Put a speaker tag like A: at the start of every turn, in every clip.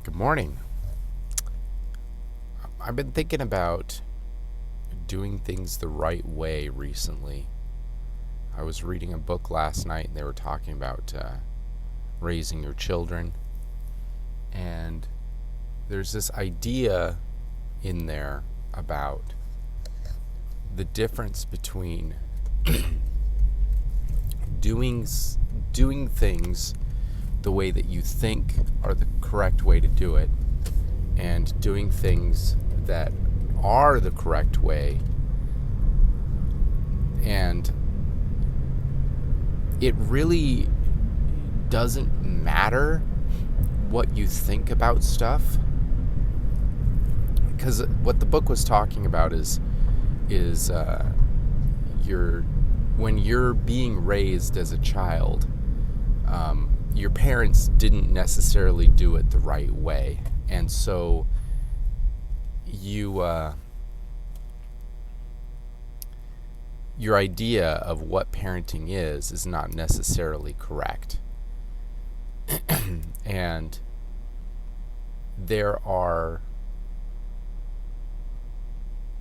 A: Good morning. I've been thinking about doing things the right way recently. I was reading a book last night and they were talking about raising your children. And there's this idea in there about the difference between doing things the way that you think are the correct way to do it and doing things that are the correct way. And it really doesn't matter what you think about stuff, because what the book was talking about is when you're being raised as a child, your parents didn't necessarily do it the right way, and so your idea of what parenting is not necessarily correct. And there are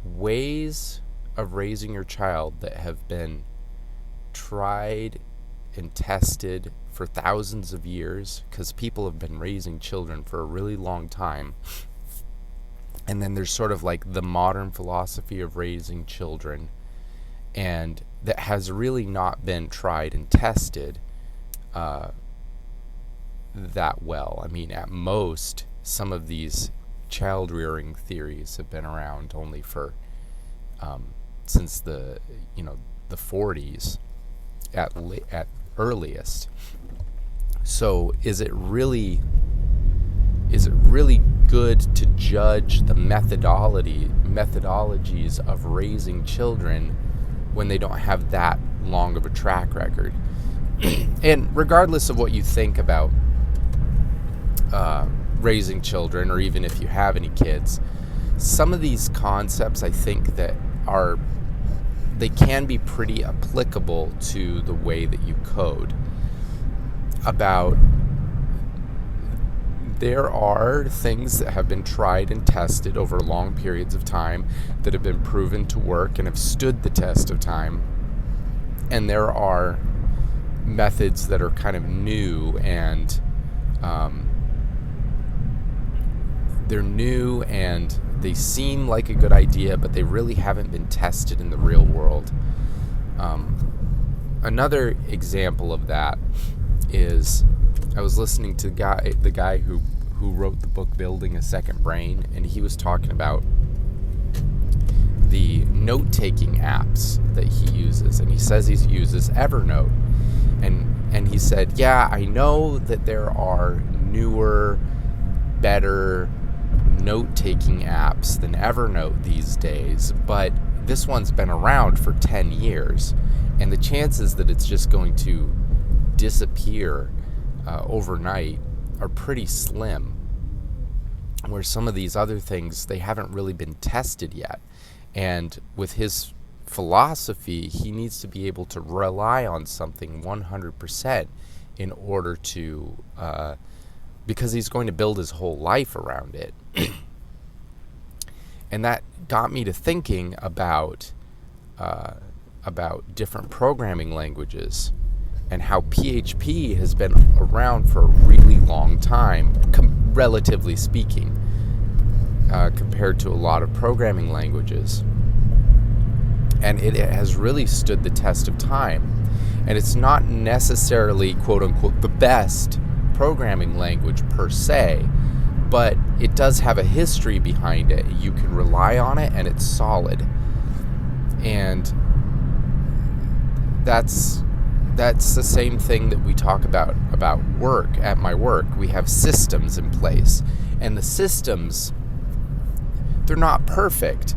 A: ways of raising your child that have been tried and tested for thousands of years, because people have been raising children for a really long time. And then there's sort of like the modern philosophy of raising children, and that has really not been tried and tested that well. I mean, at most, some of these child rearing theories have been around only for since the 40s at earliest. So is it really good to judge the methodologies of raising children when they don't have that long of a track record? And regardless of what you think about raising children, or even if you have any kids, some of these concepts I think that they can be pretty applicable to the way that you code. There are things that have been tried and tested over long periods of time that have been proven to work and have stood the test of time. And there are methods that are kind of new and they're new and they seem like a good idea, but they really haven't been tested in the real world. Another example of that is I was listening to the guy who wrote the book Building a Second Brain, and he was talking about the note-taking apps that he uses, and he says he uses Evernote, and he said, yeah, I know that there are newer, better note-taking apps than Evernote these days, but this one's been around for 10 years, and the chances that it's just going to disappear overnight are pretty slim, where some of these other things, they haven't really been tested yet. And with his philosophy, he needs to be able to rely on something 100% in order to because he's going to build his whole life around it. And that got me to thinking about different programming languages and how PHP has been around for a really long time, relatively speaking, compared to a lot of programming languages. And it has really stood the test of time. And it's not necessarily, quote unquote, the best programming language per se, but it does have a history behind it. You can rely on it, and it's solid. And that's the same thing that we talk about work. At my work, we have systems in place, and the systems, they're not perfect,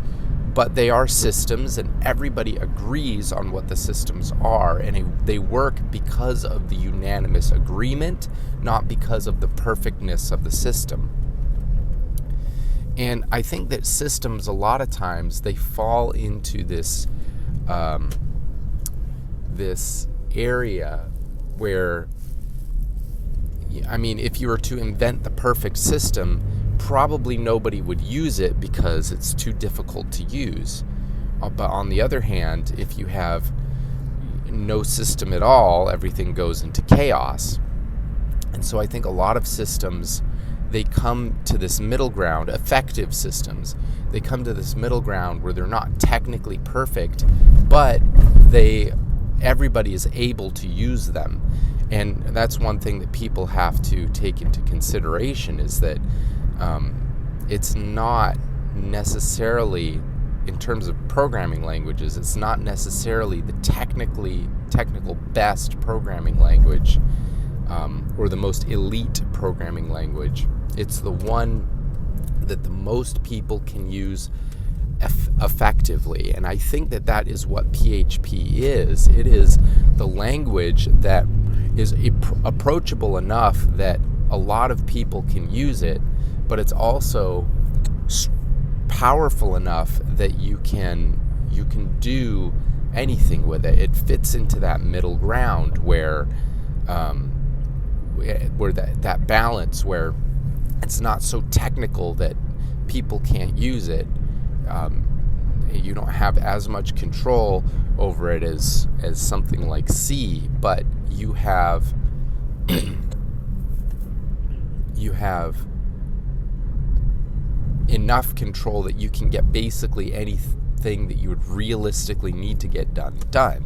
A: but they are systems, and everybody agrees on what the systems are, and they work because of the unanimous agreement, not because of the perfectness of the system. And I think that systems, a lot of times, they fall into this area where I mean, if you were to invent the perfect system, probably nobody would use it because it's too difficult to use. But on the other hand, if you have no system at all, everything goes into chaos. And so I think a lot of systems, they come to this middle ground, effective systems, they come to this middle ground where they're not technically perfect, but everybody is able to use them. And that's one thing that people have to take into consideration, is that it's not necessarily, in terms of programming languages, it's not necessarily the technical best programming language, or the most elite programming language. It's the one that the most people can use effectively. And I think that is what PHP is. It is the language that is approachable enough that a lot of people can use it, but it's also powerful enough that you can do anything with it. It fits into that middle ground where that balance, where it's not so technical that people can't use it. You don't have as much control over it as something like C, but you have enough control that you can get basically anything that you would realistically need to get done.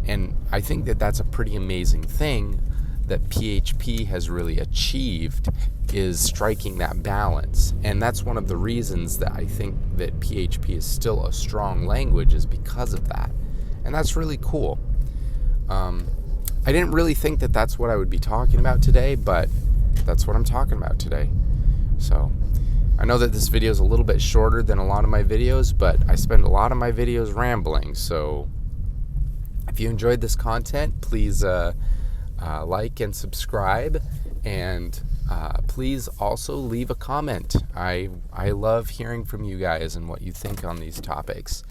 A: And I think that's a pretty amazing thing that PHP has really achieved, is striking that balance. And that's one of the reasons that I think that PHP is still a strong language, is because of that. And that's really cool. I didn't really think that that's what I would be talking about today, but that's what I'm talking about today. So I know that this video is a little bit shorter than a lot of my videos, but I spend a lot of my videos rambling. So if you enjoyed this content, please like and subscribe, and please also leave a comment. I love hearing from you guys and what you think on these topics.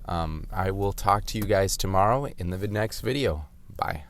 A: I will talk to you guys tomorrow in the next video. Bye.